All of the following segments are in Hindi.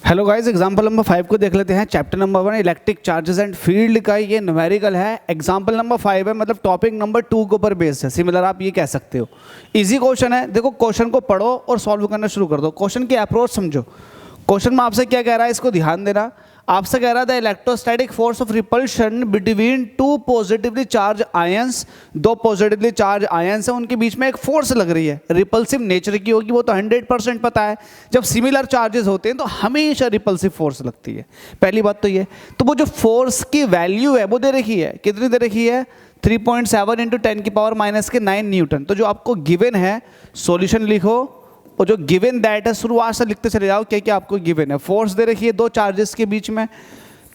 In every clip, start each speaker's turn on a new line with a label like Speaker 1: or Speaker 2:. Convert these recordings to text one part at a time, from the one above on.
Speaker 1: हेलो गाइस, एग्जांपल नंबर 5 को देख लेते हैं। Chapter number 1 electric charges and field का ये न्यूमेरिकल है। एग्जांपल नंबर 5 है, मतलब टॉपिक नंबर 2 के ऊपर बेस्ड है। सिमिलर आप ये कह सकते हो। इजी क्वेश्चन है। देखो क्वेश्चन को पढ़ो और सॉल्व करना शुरू कर दो। क्वेश्चन की अप्रोच समझो। क्वेश्चन में आपसे क्या कह रहा है, इसको ध्यान देना। आपसे कह रहा था electrostatic force of repulsion between two positively charge ions. दो पॉजिटिवली चार्ज आयंस है, उनके बीच में एक फोर्स लग रही है। रिपल्सिव नेचर की होगी, वो तो 100% पता है। जब सिमिलर चार्जेस होते हैं तो हमेशा रिपल्सिव फोर्स लगती है। पहली बात तो ये। तो वो जो फोर्स की वैल्यू है वो दे रखी है। कितनी दे रखी है? 3.7 × 10⁻⁻⁹ न्यूटन। तो जो आपको गिवन है, सॉल्यूशन लिखो और जो गिवन दैट है शुरुआत से लिखते चले जाओ क्या क्या आपको गिवन है। फोर्स दे रखी है दो चार्जेस के बीच में,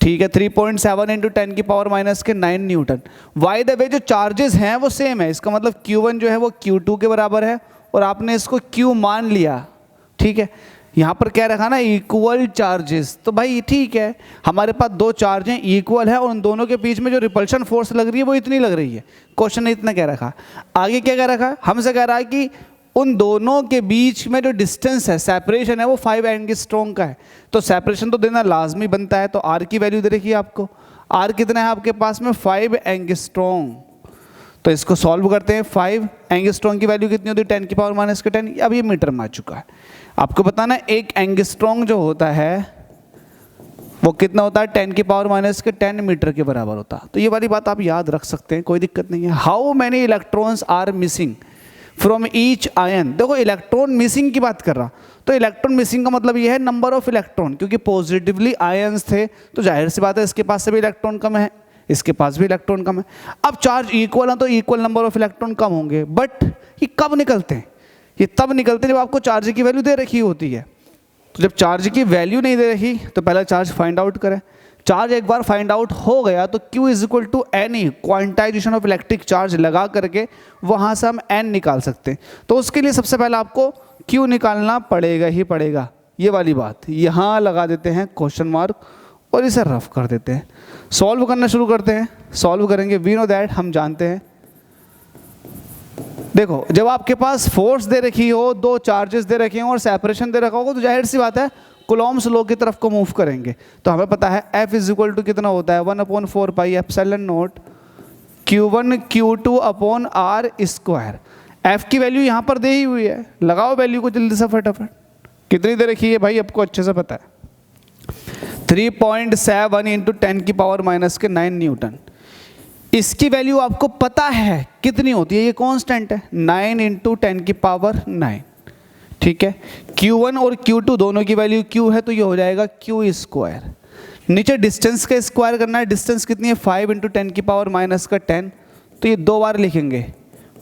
Speaker 1: ठीक है, 3.7 × 10⁻⁹ न्यूटन। बाय द वे जो चार्जेस हैं वो सेम है। इसका मतलब Q1 जो है वो Q2 के बराबर है और आपने इसको Q मान लिया, ठीक है। यहाँ पर क्या रखा ना, इक्वल चार्जेस। तो भाई ठीक है, हमारे पास दो चार्ज हैं, इक्वल है, और उन दोनों के बीच में जो रिपल्शन फोर्स लग रही है वो इतनी लग रही है। क्वेश्चन ने इतना कह रखा। आगे क्या कह रखा, हमसे कह रहा है कि उन दोनों के बीच में जो डिस्टेंस है, सेपरेशन है, वो 5 एंगस्ट्रॉम का है। तो सेपरेशन तो देना लाजमी बनता है। तो आर की वैल्यू दे रखी है आपको। आर कितना है आपके पास में? 5 एंगस्ट्रॉम। तो इसको सॉल्व करते हैं। 5 एंगस्ट्रॉम की वैल्यू कितनी होती है? 10⁻⁻10। अब ये मीटर में आ चुका है। आपको बताना एक एंगस्ट्रॉम जो होता है वो कितना होता है? 10⁻⁻10 मीटर के बराबर होता है। तो ये वाली बात आप याद रख सकते हैं, कोई दिक्कत नहीं है। How many electrons are missing from each ion. देखो इलेक्ट्रॉन मिसिंग की बात कर रहा, तो इलेक्ट्रॉन मिसिंग का मतलब ये है नंबर ऑफ इलेक्ट्रॉन, क्योंकि पॉजिटिवली आयंस थे तो जाहिर सी बात है इसके पास से भी इलेक्ट्रॉन कम है, इसके पास भी इलेक्ट्रॉन कम है। अब चार्ज इक्वल है तो इक्वल नंबर ऑफ इलेक्ट्रॉन कम होंगे। बट ये कब निकलते हैं? ये तब निकलते हैं जब आपको चार्ज की वैल्यू दे रखी होती है। तो जब चार्ज की वैल्यू नहीं दे रखी तो पहला चार्ज फाइंड आउट करें। चार्ज एक बार फाइंड आउट हो गया तो Q = any quantization of electric charge लगा करके वहाँ से हम N निकाल सकते हैं। तो उसके लिए सबसे पहले आपको Q निकालना पड़ेगा ही पड़ेगा। ये वाली बात यहाँ लगा देते हैं क्वेश्चन मार्क और इसे रफ कर देते हैं। सॉल्व करना शुरू करते हैं। सॉल्व करेंगे। वी नो दैट, हम जानते हैं। देखो जब आपके पास फोर्स दे रखी हो, दो चार्जेस दे रखे हों और सेपरेशन दे रखा होगा तो जाहिर सी बात है कूलॉम्स लॉ की तरफ को मूव करेंगे। तो हमें पता है F = कितना होता है? 1/4πε0 Q1 Q2/R²। F की वैल्यू यहाँ पर दे ही हुई है, लगाओ वैल्यू को जल्दी से फटाफट। कितनी दे रखी है भाई? आपको अच्छे से पता है 3.7 × 10⁻⁻9 न्यूटन। इसकी वैल्यू आपको पता है कितनी होती है, ये कांस्टेंट है 9 × 10⁻⁹, ठीक है। Q1 और Q2 दोनों की वैल्यू Q है तो ये हो जाएगा Q²। नीचे डिस्टेंस का स्क्वायर करना है। डिस्टेंस कितनी है? 5 × 10⁻⁻10। तो ये दो बार लिखेंगे,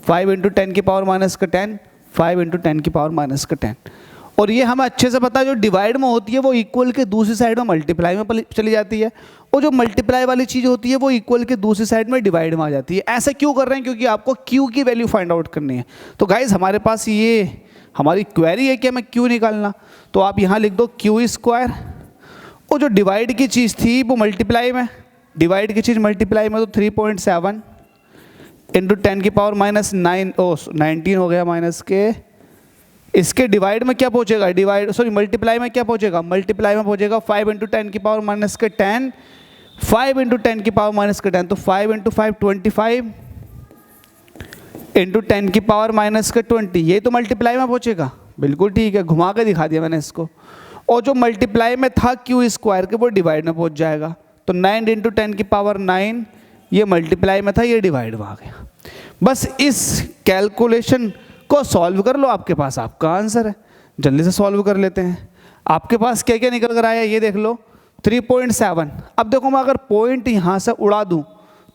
Speaker 1: 5 × 10⁻⁻10, 5 × 10⁻⁻10। और ये हमें अच्छे से पता है जो डिवाइड में होती है वो इक्वल के दूसरी साइड में मल्टीप्लाई में चली जाती है, और जो मल्टीप्लाई वाली चीज़ होती है वो इक्वल के दूसरी साइड में डिवाइड में आ जाती है। ऐसा क्यों कर रहे हैं? क्योंकि आपको Q की वैल्यू फाइंड आउट करनी है। तो गाइज हमारे पास ये हमारी क्वेरी है कि हमें Q निकालना। तो आप यहाँ लिख दो Q²। और जो डिवाइड की चीज़ थी वो मल्टीप्लाई में, डिवाइड की चीज़ मल्टीप्लाई में, तो 3.7 × 10⁻⁹ हो गया माइनस के। इसके डिवाइड में क्या पहुँचेगा? मल्टीप्लाई में क्या पहुँचेगा? मल्टीप्लाई में पहुँचेगा 5 × 10⁻⁻10, 5 × 10⁻⁻10। तो 5 × 5 25 × 10⁻⁻20। ये तो मल्टीप्लाई में पहुँचेगा। बिल्कुल ठीक है, घुमा के दिखा दिया मैंने इसको। और जो मल्टीप्लाई में था Q² के वो डिवाइड में पहुँच जाएगा। तो 9 × 10⁻⁹ ये मल्टीप्लाई में था, ये डिवाइड में आ गया। बस इस कैलकुलेशन को सॉल्व कर लो, आपके पास आपका आंसर है। जल्दी से सॉल्व कर लेते हैं। आपके पास क्या क्या निकल कर आया ये देख लो। 3.7। अब देखो मैं अगर पॉइंट यहाँ से उड़ा दूँ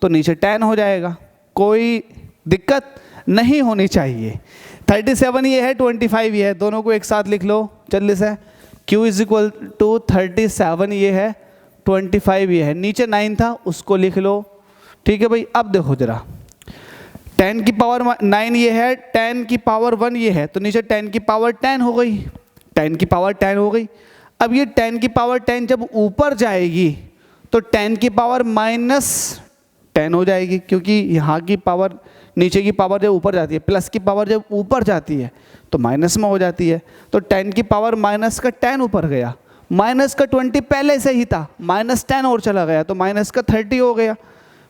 Speaker 1: तो नीचे 10 हो जाएगा, कोई दिक्कत नहीं होनी चाहिए। 37 ये है, 25 ये है, दोनों को एक साथ लिख लो जल्दी से। Q = 37 ये है, 25 ये है। नीचे 9 था उसको लिख लो, ठीक है भाई। अब देखो जरा 10⁹9 ये है, 10⁻1 ये है, तो नीचे 10⁻10 हो गई, 10⁻10 हो गई। अब ये 10⁻10 जब ऊपर जाएगी तो 10⁻−10 हो जाएगी, क्योंकि यहाँ की पावर नीचे की पावर जब ऊपर जाती है, प्लस की पावर जब ऊपर जाती है तो माइनस में हो जाती है। तो 10⁻−10 ऊपर गया, माइनस का 20 पहले से ही था, -10 और चला गया तो माइनस का 30 हो गया,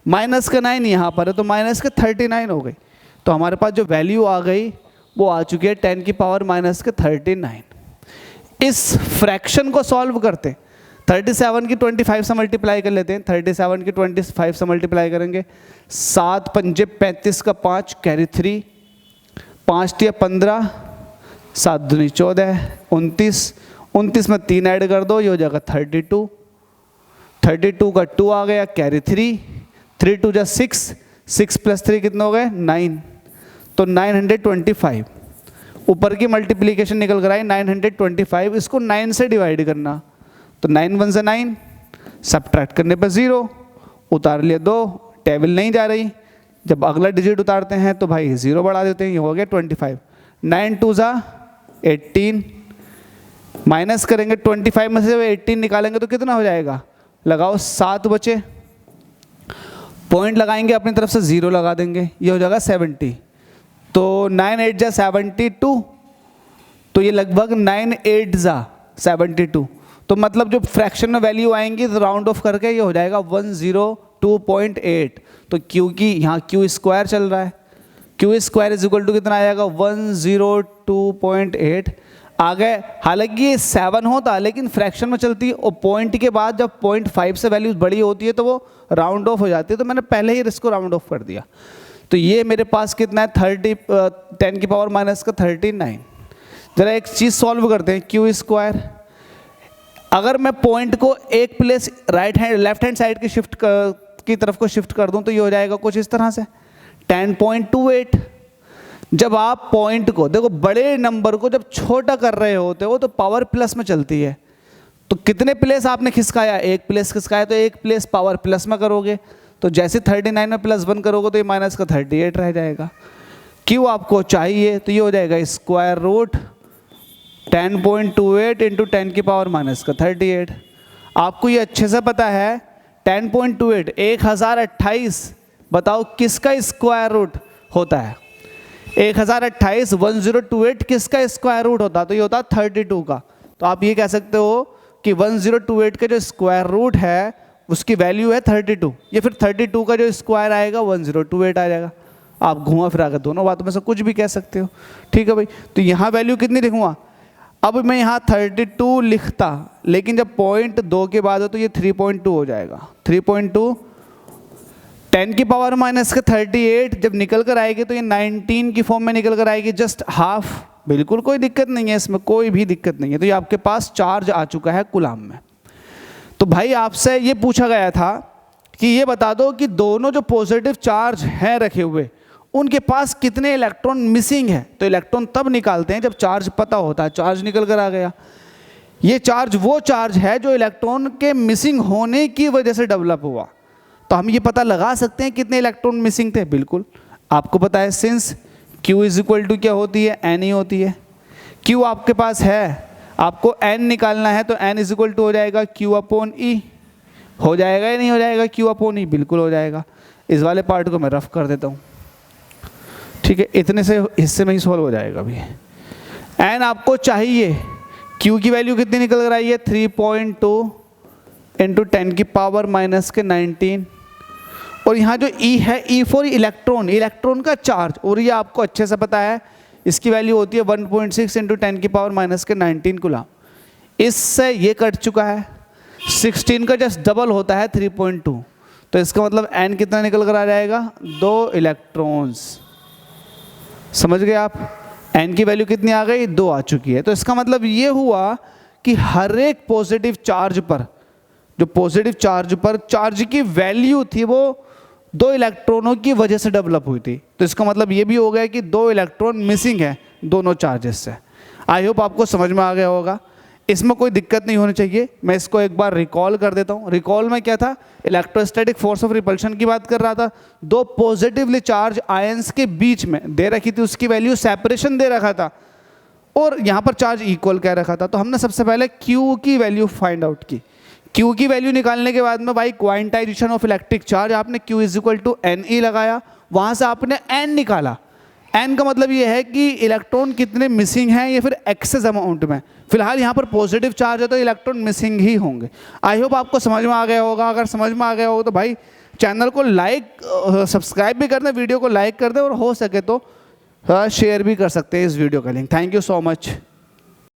Speaker 1: माइनस का 9 यहाँ पर है तो माइनस का 39 हो गई। तो हमारे पास जो वैल्यू आ गई वो आ चुकी है 10 की पावर माइनस के 39। इस फ्रैक्शन को सॉल्व करते 37 की 25 से मल्टीप्लाई कर लेते हैं, 37 की 25 से मल्टीप्लाई करेंगे, 7 पंजे 35 का 5 कैरी 3, 5 तिया 15, 7 दूनी 14, 29, 29 में 3 ऐड कर दो, ये हो जाएगा 32, 32 का 2 आ गया कैरी 3, 3 2 जा 6, 6 प्लस 3 कितने हो गए 9, तो 925। ऊपर की मल्टीप्लीकेशन निकल कर आई 925, इसको 9 से डिवाइड करना, तो 9 1 से 9, सब्ट्रैक्ट करने पर 0, उतार लिया 2, टेबल नहीं जा रही, जब अगला डिजिट उतारते हैं तो भाई 0 बढ़ा देते हैं, ये हो गया 25, 9 2 जा 18, माइनस करेंगे 25 में से 18 निकालेंगे तो कितना हो जाएगा, लगाओ 7 बचे, पॉइंट लगाएंगे अपनी तरफ से 0 लगा देंगे, ये हो जाएगा 70, तो 9 8 जा 72, तो ये लगभग 9 8 जा 72, तो मतलब जो फ्रैक्शन में वैल्यू आएंगी तो राउंड ऑफ करके ये हो जाएगा 102.8। तो क्योंकि यहाँ क्यू स्क्वायर चल रहा है, Q square is equal to कितना आएगा 102.8 आ गए। हालांकि ये 7 होता लेकिन फ्रैक्शन में चलती है और पॉइंट के बाद जब 0.5 से वैल्यू बड़ी होती है तो वो राउंड ऑफ हो जाती है, तो मैंने पहले ही इसको राउंड ऑफ कर दिया। तो ये मेरे पास कितना है 10 की पावर माइनस का 39। जरा एक चीज़ सॉल्व करते हैं, क्यू स्क्वायर अगर मैं पॉइंट को एक प्लेस लेफ्ट हैंड साइड की तरफ को शिफ्ट कर दूं तो ये हो जाएगा कुछ इस तरह से 10.28। जब आप पॉइंट को देखो बड़े नंबर को जब छोटा कर रहे होते हो तो पावर प्लस में चलती है, तो कितने प्लेस आपने खिसकाया, एक प्लेस खिसकाया, तो एक प्लेस पावर प्लस में करोगे, तो जैसे 39 में +1 करोगे तो ये माइनस का 38 रह जाएगा। क्यों आपको चाहिए तो ये हो जाएगा स्क्वायर रूट 10.28 इंटू 10 की पावर माइनस का 38। आपको ये अच्छे से पता है 10.28 1028 बताओ किसका स्क्वायर रूट होता है, 1028 1028 किसका स्क्वायर रूट होता है, तो ये होता है 32 का। तो आप ये कह सकते हो कि 1028 का जो स्क्वायर रूट है उसकी वैल्यू है 32, ये फिर 32 का जो स्क्वायर आएगा 1028 आ जाएगा। आप घुमा फिरा कर दोनों बातों में से कुछ भी कह सकते हो, ठीक है भाई। तो यहाँ वैल्यू कितनी लिखूँगा, अब मैं यहाँ 32 लिखता लेकिन जब पॉइंट 2 के बाद हो तो ये 3.2 हो जाएगा, 3.2 10 की पावर माइनस का 38 जब निकल कर आएगी तो ये 19 की फॉर्म में निकल कर आएगी, जस्ट हाफ, बिल्कुल कोई दिक्कत नहीं है इसमें, कोई भी दिक्कत नहीं है। तो ये आपके पास चार्ज आ चुका है कूलाम में। तो भाई आपसे ये पूछा गया था कि ये बता दो कि दोनों जो पॉजिटिव चार्ज हैं रखे हुए उनके पास कितने इलेक्ट्रॉन मिसिंग है। तो इलेक्ट्रॉन तब निकालते हैं जब चार्ज पता होता है, चार्ज निकल कर आ गया। ये चार्ज वो चार्ज है जो इलेक्ट्रॉन के मिसिंग होने की वजह से डेवलप हुआ। तो हम ये पता लगा सकते हैं कितने इलेक्ट्रॉन मिसिंग थे, बिल्कुल आपको पता है, since Q is equal to क्या होती है, N ही होती है। Q आपके पास है, आपको N निकालना है तो N इज इक्वल टू हो जाएगा Q/E। हो जाएगा या नहीं हो जाएगा Q/E, बिल्कुल हो जाएगा। इस वाले पार्ट को मैं रफ कर देता हूँ, ठीक है, इतने से हिस्से में ही सॉल्व हो जाएगा अभी। N आपको चाहिए, Q की वैल्यू कितनी निकल कर आई है 3.2 इंटू 10 की पावर माइनस के 19, और यहाँ जो E है E फॉर इलेक्ट्रॉन, इलेक्ट्रॉन का चार्ज, और ये आपको अच्छे से पता है इसकी वैल्यू होती है 1.6 इंटू 10 की पावर माइनस के 19 कूलाम। इससे ये कट चुका है, 16 का जस्ट डबल होता है 3.2, तो इसका मतलब N कितना निकल कर आ जाएगा 2 इलेक्ट्रॉन्स। समझ गए आप, N की वैल्यू कितनी आ गई 2 आ चुकी है। तो इसका मतलब ये हुआ कि हर एक पॉजिटिव चार्ज पर, जो पॉजिटिव चार्ज पर चार्ज की वैल्यू थी वो 2 इलेक्ट्रॉनों की वजह से डेवलप हुई थी। तो इसका मतलब ये भी हो गया कि 2 इलेक्ट्रॉन मिसिंग है दोनों चार्जेस से। आई होप आपको समझ में आ गया होगा, इसमें कोई दिक्कत नहीं होनी चाहिए। मैं इसको एक बार रिकॉल कर देता हूँ। रिकॉल में क्या था, इलेक्ट्रोस्टैटिक फोर्स ऑफ रिपल्शन की बात कर रहा था। 2 पॉजिटिवली चार्ज आयंस के बीच में दे रखी थी, उसकी वैल्यू सेपरेशन दे रखा था, और यहाँ पर चार्ज इक्वल कह रखा था। तो हमने सबसे पहले Q की वैल्यू फाइंड आउट की। Q की वैल्यू निकालने के बाद में भाई क्वांटाइजेशन ऑफ इलेक्ट्रिक चार्ज आपने Q is equal to NE लगाया, वहाँ से आपने N निकाला। एन का मतलब ये है कि इलेक्ट्रॉन कितने मिसिंग हैं या फिर एक्सेस अमाउंट में। फिलहाल यहाँ पर पॉजिटिव चार्ज है तो इलेक्ट्रॉन मिसिंग ही होंगे। आई होप आपको समझ में आ गया होगा। अगर समझ में आ गया हो तो भाई चैनल को लाइक सब्सक्राइब भी कर दें, वीडियो को लाइक कर दें और हो सके तो शेयर भी कर सकते हैं इस वीडियो का link. Thank you so much.